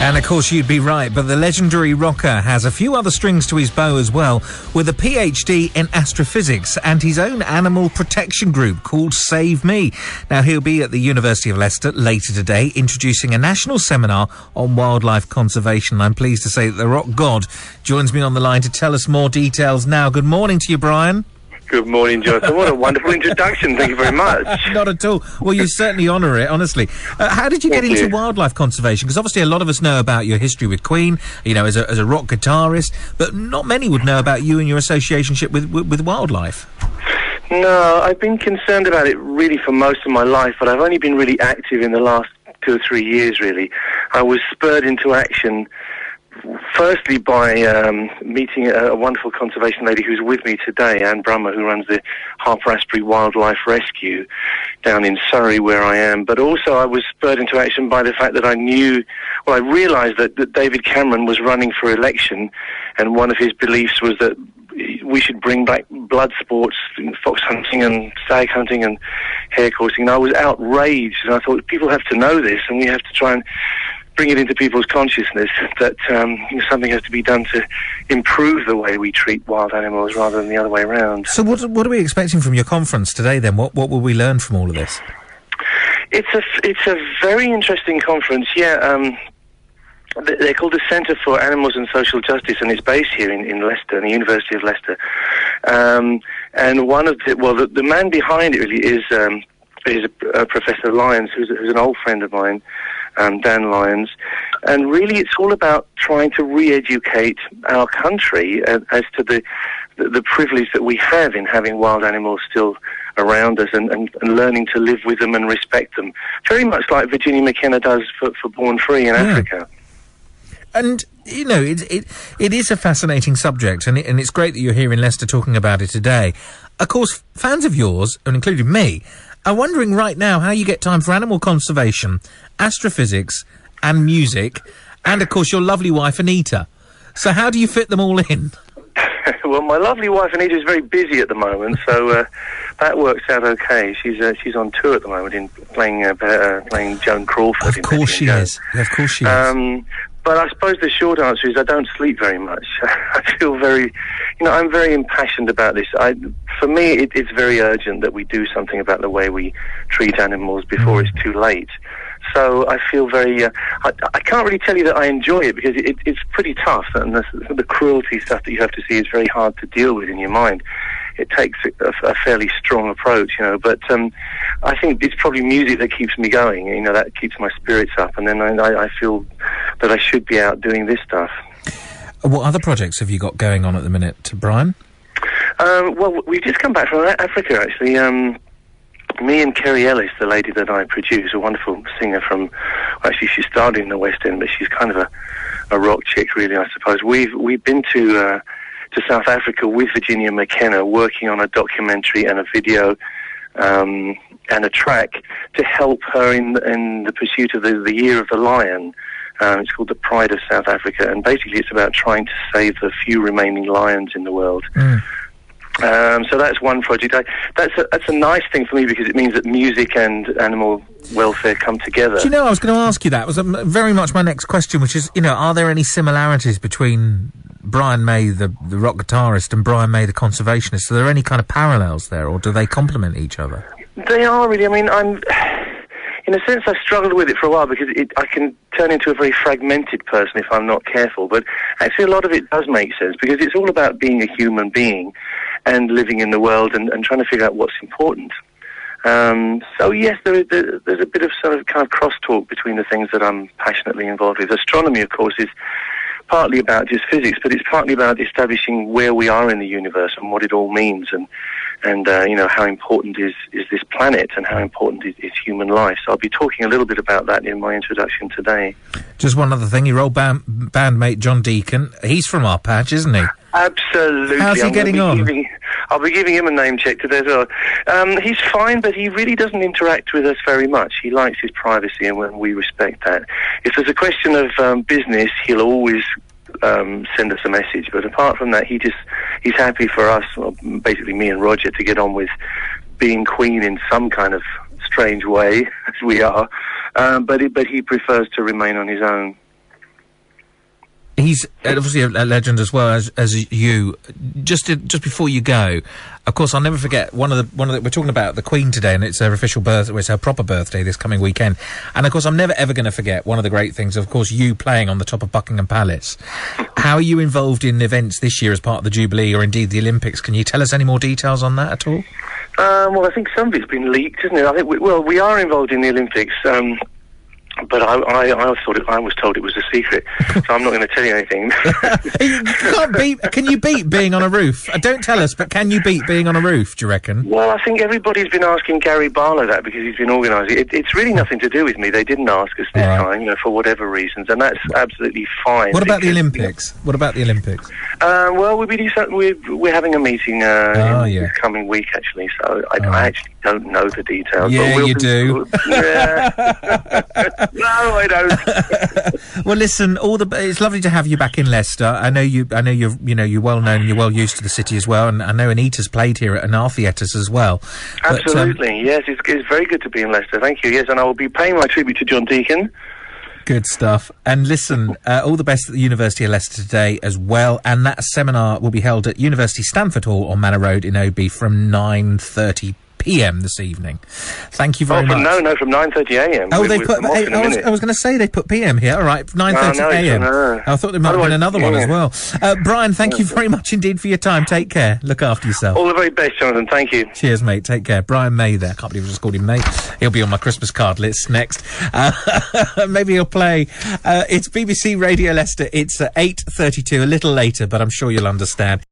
And of course you'd be right, but the legendary rocker has a few other strings to his bow as well, with a PhD in astrophysics and his own animal protection group called Save Me. Now he'll be at the University of Leicester later today introducing a national seminar on wildlife conservation. I'm pleased to say that the rock god joins me on the line to tell us more details now. Good morning to you, Brian. Good morning, Jonathan. What a wonderful introduction. Thank you very much. Not at all. Well, you certainly honour it, honestly. How did you get into wildlife conservation? Because obviously a lot of us know about your history with Queen, you know, as a rock guitarist, but not many would know about you and your associationship with wildlife. No, I've been concerned about it really for most of my life, but I've only been really active in the last 2 or 3 years, really. I was spurred into action firstly by meeting a wonderful conservation lady who's with me today, Anne Brummer, who runs the Harper Asprey Wildlife Rescue down in Surrey, where I am. But also I was spurred into action by the fact that I realised that David Cameron was running for election, and one of his beliefs was that we should bring back blood sports, fox hunting and stag hunting and hare coursing. And I was outraged, and I thought, people have to know this, and we have to try and bring it into people's consciousness that something has to be done to improve the way we treat wild animals rather than the other way around. So what are we expecting from your conference today then? What will we learn from all of this? It's a very interesting conference, yeah. They're called the Centre for Animals and Social Justice, and it's based here in Leicester, in the University of Leicester. And one of the man behind it really is Professor Lyons, who's an old friend of mine, Dan Lyons, and really it's all about trying to re-educate our country as to the privilege that we have in having wild animals still around us and learning to live with them and respect them. Very much like Virginia McKenna does for Born Free in Africa. And, you know, it is a fascinating subject, and it's great that you're here in Leicester talking about it today. Of course, fans of yours, and including me, are wondering right now how you get time for animal conservation, astrophysics, and music, and, of course, your lovely wife, Anita. So how do you fit them all in? Well, my lovely wife, Anita, is very busy at the moment, so that works out okay. She's on tour at the moment, playing Joan Crawford. Of course she is. Of course she is. But I suppose the short answer is I don't sleep very much. I feel I'm very impassioned about this. For me, it's very urgent that we do something about the way we treat animals before it's too late. So I feel very... I can't really tell you that I enjoy it, because it's pretty tough, and the cruelty stuff that you have to see is very hard to deal with in your mind. It takes a fairly strong approach, you know, but I think it's probably music that keeps me going, you know, that keeps my spirits up, and then I feel that I should be out doing this stuff. What other projects have you got going on at the minute, Brian? Well, we've just come back from Africa, actually. Me and Kerry Ellis, the lady that I produce, a wonderful singer from... Actually, she started in the West End, but she's kind of a rock chick, really, I suppose. We've been to South Africa with Virginia McKenna, working on a documentary and a video and a track to help her in the pursuit of the Year of the Lion. It's called the Pride of South Africa, and basically it's about trying to save the few remaining lions in the world. So that's one project. That's a nice thing for me, because it means that music and animal welfare come together. Do you know, I was going to ask you that. It was very much my next question, which is, you know, are there any similarities between Brian May, the rock guitarist, and Brian May, the conservationist? Are there any kind of parallels there, or do they complement each other? They are, really. I mean, in a sense, I struggled with it for a while, because I can turn into a very fragmented person if I'm not careful. But actually, a lot of it does make sense, because it's all about being a human being and living in the world and trying to figure out what's important. So yes, there's a bit of sort of kind of crosstalk between the things that I'm passionately involved with. Astronomy, of course, is partly about just physics, but it's partly about establishing where we are in the universe and what it all means, and you know, how important is this planet, and how important is human life. So I'll be talking a little bit about that in my introduction today. Just one other thing, your old bandmate John Deacon, he's from our patch, isn't he? Absolutely. How's he getting on? I'll be giving him a name check today as well. He's fine, but he really doesn't interact with us very much. He likes his privacy, and we respect that. If there's a question of business, he'll always send us a message. But apart from that, he's happy for us, well, basically me and Roger, to get on with being Queen in some kind of strange way, as we are. But he prefers to remain on his own. He's obviously a legend as well as you. Just before you go, of course, I'll never forget one of the we're talking about the Queen today, and it's her official birthday. It's her proper birthday this coming weekend, and of course, I'm never ever going to forget one of the great things. Of course, you playing on the top of Buckingham Palace. How are you involved in events this year as part of the Jubilee, or indeed the Olympics? Can you tell us any more details on that at all? Well, I think some of it's been leaked, isn't it? I think we are involved in the Olympics. But I was told it was a secret, so I'm not going to tell you anything. You can't beat. Can you beat being on a roof? Don't tell us, but can you beat being on a roof? Do you reckon? Well, I think everybody's been asking Gary Barlow that because he's been organising it. It's really nothing to do with me. They didn't ask us this time, for whatever reasons, and that's absolutely fine. What about the Olympics? What about the Olympics? Well, we're having a meeting this coming week, actually. So I actually don't know the details. Yeah, you do. Yeah. No, I don't. Well, listen, it's lovely to have you back in Leicester. I know you're well known and you're well used to the city as well, and I know Anita's played here in our theatres as well. Absolutely, yes, it's very good to be in Leicester. Thank you. Yes, and I will be paying my tribute to John Deacon. Good stuff. And listen, all the best at the University of Leicester today as well. And that seminar will be held at University Stamford Hall on Manor Road in OB from 9:30 p.m. this evening. Thank you very much. No, from 9:30 a.m. Oh, they put. I was going to say they put p.m. here. All right, 9:30 a.m. I thought there might have been another one as well. Brian, thank you very much indeed for your time. Take care. Look after yourself. All the very best, Jonathan. Thank you. Cheers, mate. Take care. Brian May there. I can't believe I just called him mate. He'll be on my Christmas card list next. Maybe he'll play. It's BBC Radio Leicester. It's 8:32, a little later, but I'm sure you'll understand.